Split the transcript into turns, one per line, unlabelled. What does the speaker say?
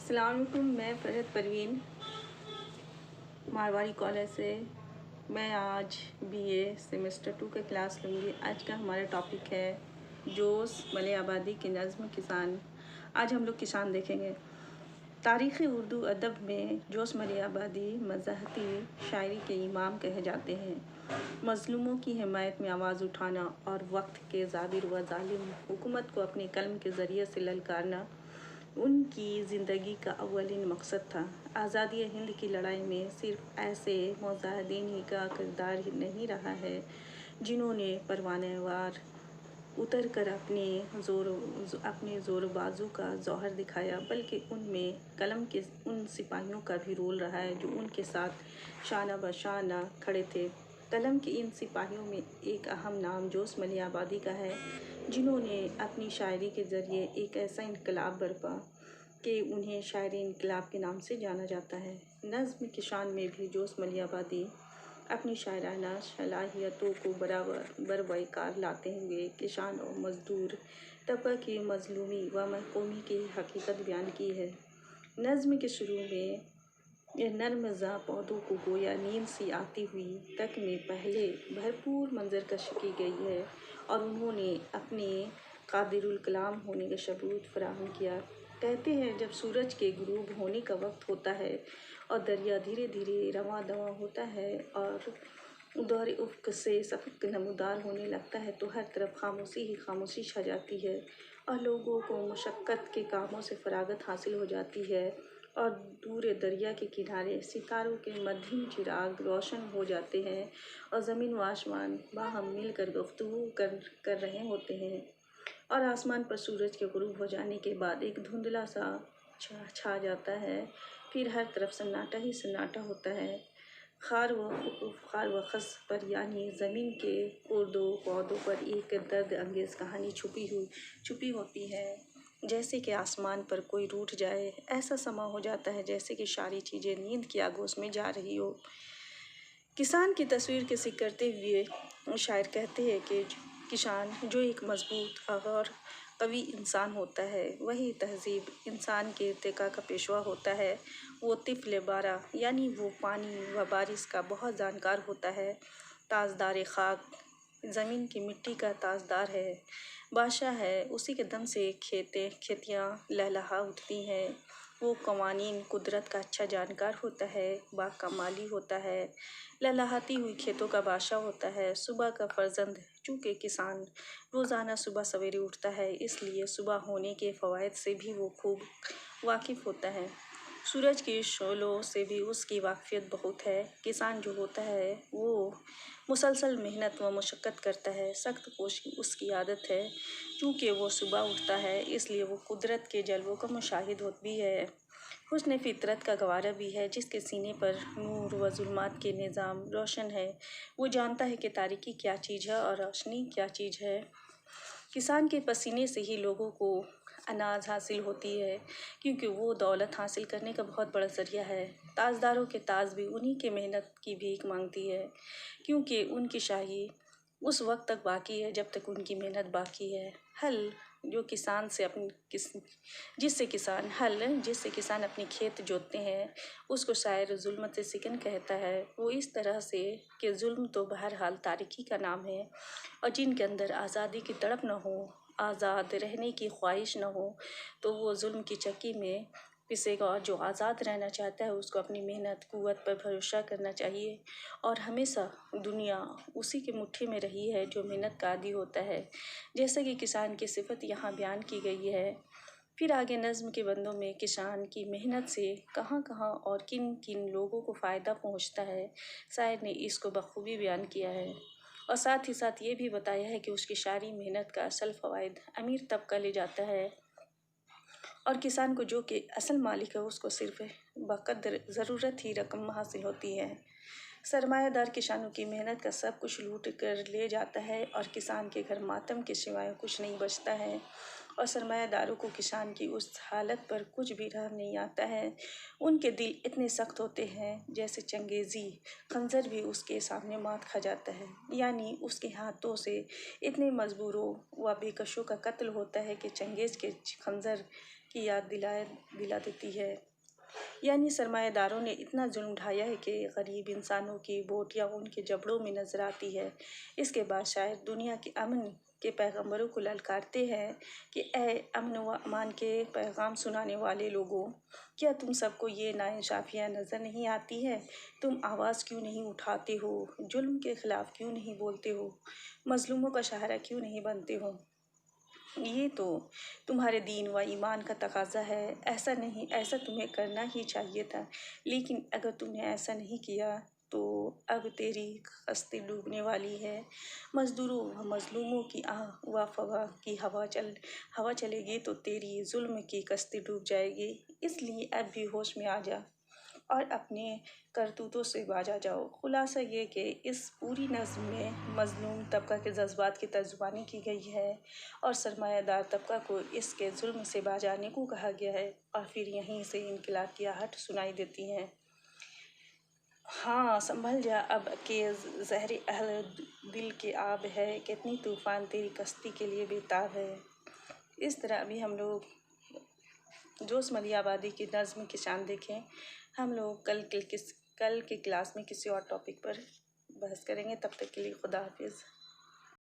السلام علیکم، میں فرحت پروین مارواڑی کالج سے۔ میں آج BA سیمسٹر 2 کا کلاس لوں گی۔ آج کا ہمارا ٹاپک ہے جوش ملیح آبادی کی نظم کسان۔ آج ہم لوگ کسان دیکھیں گے۔ تاریخ اردو ادب میں جوش ملیح آبادی مزاحتی شاعری کے امام کہے جاتے ہیں۔ مظلوموں کی حمایت میں آواز اٹھانا اور وقت کے جابر و ظالم حکومت کو اپنے قلم کے ذریعے سے للکارنا ان کی زندگی کا اولین مقصد تھا۔ آزادی ہند کی لڑائی میں صرف ایسے مجاہدین ہی کا کردار نہیں رہا ہے جنہوں نے پروانہ وار اتر کر اپنے زور و بازو کا جوہر دکھایا، بلکہ ان میں قلم کے ان سپاہیوں کا بھی رول رہا ہے جو ان کے ساتھ شانہ بشانہ کھڑے تھے۔ قلم کے ان سپاہیوں میں ایک اہم نام جوش ملیح آبادی کا ہے، جنہوں نے اپنی شاعری کے ذریعے ایک ایسا انقلاب برپا کہ انہیں شاعر انقلاب کے نام سے جانا جاتا ہے۔ نظم کسان میں بھی جوش ملیح آبادی اپنی شاعرانہ صلاحیتوں کو بروئے کار لاتے ہوئے کسان اور مزدور طبقے کی مظلومی و محرومی کی حقیقت بیان کی ہے۔ نظم کے شروع میں یہ نرم زاں پودوں کو گویا نیند سی آتی ہوئی تک میں پہلے بھرپور منظر کشی کی گئی ہے اور انہوں نے اپنے قادر الکلام ہونے کا ثبوت فراہم کیا۔ کہتے ہیں جب سورج کے غروب ہونے کا وقت ہوتا ہے اور دریا دھیرے دھیرے رواں دواں ہوتا ہے اور دور افق سے شفق نمودار ہونے لگتا ہے تو ہر طرف خاموشی ہی خاموشی چھا جاتی ہے اور لوگوں کو مشقت کے کاموں سے فراغت حاصل ہو جاتی ہے اور دور دریا کے کنارے ستاروں کے مدھم چراغ روشن ہو جاتے ہیں اور زمین و آسمان باہم مل کر گفتگو کر رہے ہوتے ہیں اور آسمان پر سورج کے غروب ہو جانے کے بعد ایک دھندلا سا چھا جاتا ہے، پھر ہر طرف سناٹا ہی سناٹا ہوتا ہے۔ خار و خس پر یعنی زمین کے گرد و پودوں پر ایک درد انگیز کہانی چھپی ہوتی ہے، جیسے کہ آسمان پر کوئی روٹھ جائے۔ ایسا سما ہو جاتا ہے جیسے کہ ساری چیزیں نیند کی آغوش میں جا رہی ہو۔ کسان کی تصویر کی ذکر کرتے ہوئے شاعر کہتے ہیں کہ کسان جو ایک مضبوط اور قوی انسان ہوتا ہے، وہی تہذیب انسان کے ارتقاء کا پیشوا ہوتا ہے۔ وہ طفل بارہ یعنی وہ پانی و بارش کا بہت جانکار ہوتا ہے، تاجدار خاک زمین کی مٹی کا تاجدار ہے، بادشاہ ہے، اسی کے دم سے کھیتیاں لہلہا اٹھتی ہیں۔ وہ قوانین قدرت کا اچھا جانکار ہوتا ہے، باغ کا مالی ہوتا ہے، لہلہاتی ہوئی کھیتوں کا بادشاہ ہوتا ہے، صبح کا فرزند۔ چونکہ کسان روزانہ صبح سویرے اٹھتا ہے، اس لیے صبح ہونے کے فوائد سے بھی وہ خوب واقف ہوتا ہے۔ سورج کی شعلوں سے بھی اس کی واقفیت بہت ہے۔ کسان جو ہوتا ہے وہ مسلسل محنت و مشقت کرتا ہے، سخت کوشی اس کی عادت ہے۔ چونکہ وہ صبح اٹھتا ہے اس لیے وہ قدرت کے جلووں کا مشاہد بھی ہے، حسن فطرت کا گواہر بھی ہے۔ جس کے سینے پر نور و ظلمات کے نظام روشن ہے، وہ جانتا ہے کہ تاریکی کیا چیز ہے اور روشنی کیا چیز ہے۔ کسان کے پسینے سے ہی لوگوں کو اناج حاصل ہوتی ہے، کیونکہ وہ دولت حاصل کرنے کا بہت بڑا ذریعہ ہے۔ تاجداروں کے تاج بھی انہی کے محنت کی بھیک مانگتی ہے، کیونکہ ان کی شاہی اس وقت تک باقی ہے جب تک ان کی محنت باقی ہے۔ ہل جس سے کسان اپنی کھیت جوتتے ہیں، اس کو شاعر ظلمت سکن کہتا ہے۔ وہ اس طرح سے کہ ظلم تو بہرحال تاریکی کا نام ہے، اور جن کے اندر آزادی کی تڑپ نہ ہو، آزاد رہنے کی خواہش نہ ہو، تو وہ ظلم کی چکی میں پسے گا، اور جو آزاد رہنا چاہتا ہے اس کو اپنی محنت قوت پر بھروسہ کرنا چاہیے، اور ہمیشہ دنیا اسی کی مٹھی میں رہی ہے جو محنت کا عادی ہوتا ہے، جیسا کہ کسان کی صفت یہاں بیان کی گئی ہے۔ پھر آگے نظم کے بندوں میں کسان کی محنت سے کہاں کہاں اور کن کن لوگوں کو فائدہ پہنچتا ہے، شاعر نے اس کو بخوبی بیان کیا ہے، اور ساتھ ہی ساتھ یہ بھی بتایا ہے کہ اس کی شاعری محنت کا اصل فوائد امیر طبقہ لے جاتا ہے، اور کسان کو جو کہ اصل مالک ہے اس کو صرف بقدر ضرورت ہی رقم حاصل ہوتی ہے۔ سرمایہ دار کسانوں کی محنت کا سب کچھ لوٹ کر لے جاتا ہے اور کسان کے گھر ماتم کے سوائے کچھ نہیں بچتا ہے، اور سرمایہ داروں کو کسان کی اس حالت پر کچھ بھی رحم نہیں آتا ہے۔ ان کے دل اتنے سخت ہوتے ہیں جیسے چنگیزی خنجر بھی اس کے سامنے مات کھا جاتا ہے، یعنی اس کے ہاتھوں سے اتنے مجبوروں و بے کسوں کا قتل ہوتا ہے کہ چنگیز کے خنجر کی یاد دلا دیتی ہے۔ یعنی سرمایہ داروں نے اتنا ظلم ڈھایا ہے کہ غریب انسانوں کی بوٹیاں ان کے جبڑوں میں نظر آتی ہے۔ اس کے بعد شاید دنیا کے امن کے پیغمبروں کو للکارتے ہیں کہ اے امن و امان کے پیغام سنانے والے لوگوں، کیا تم سب کو یہ ناانصافیاں نظر نہیں آتی ہے؟ تم آواز کیوں نہیں اٹھاتے ہو؟ ظلم کے خلاف کیوں نہیں بولتے ہو؟ مظلوموں کا سہارا کیوں نہیں بنتے ہو؟ یہ تو تمہارے دین و ایمان کا تقاضا ہے۔ ایسا تمہیں کرنا ہی چاہیے تھا، لیکن اگر تم نے ایسا نہیں کیا تو اب تیری کشتی ڈوبنے والی ہے۔ مزدوروں و مظلوموں کی آہ و فغاں کی ہوا چلے گی تو تیری ظلم کی کشتی ڈوب جائے گی۔ اس لیے اب بھی ہوش میں آ جا اور اپنے کرتوتوں سے باز آ جاؤ۔ خلاصہ یہ کہ اس پوری نظم میں مظلوم طبقہ کے جذبات کی ترجمانی کی گئی ہے اور سرمایہ دار طبقہ کو اس کے ظلم سے باز آنے کو کہا گیا ہے، اور پھر یہیں سے انقلاب کی آہٹ سنائی دیتی ہے۔ ہاں سنبھل جا اب کہ زہر اہل دل کے آب ہے، کتنی طوفان تیری کشتی کے لیے بےتاب ہے۔ اس طرح ابھی ہم لوگ جوش ملی آبادی کی نظم کشان دیکھیں۔ ہم لوگ کل کے کلاس میں کسی اور ٹاپک پر بحث کریں گے۔ تب تک کے لیے خدا حافظ۔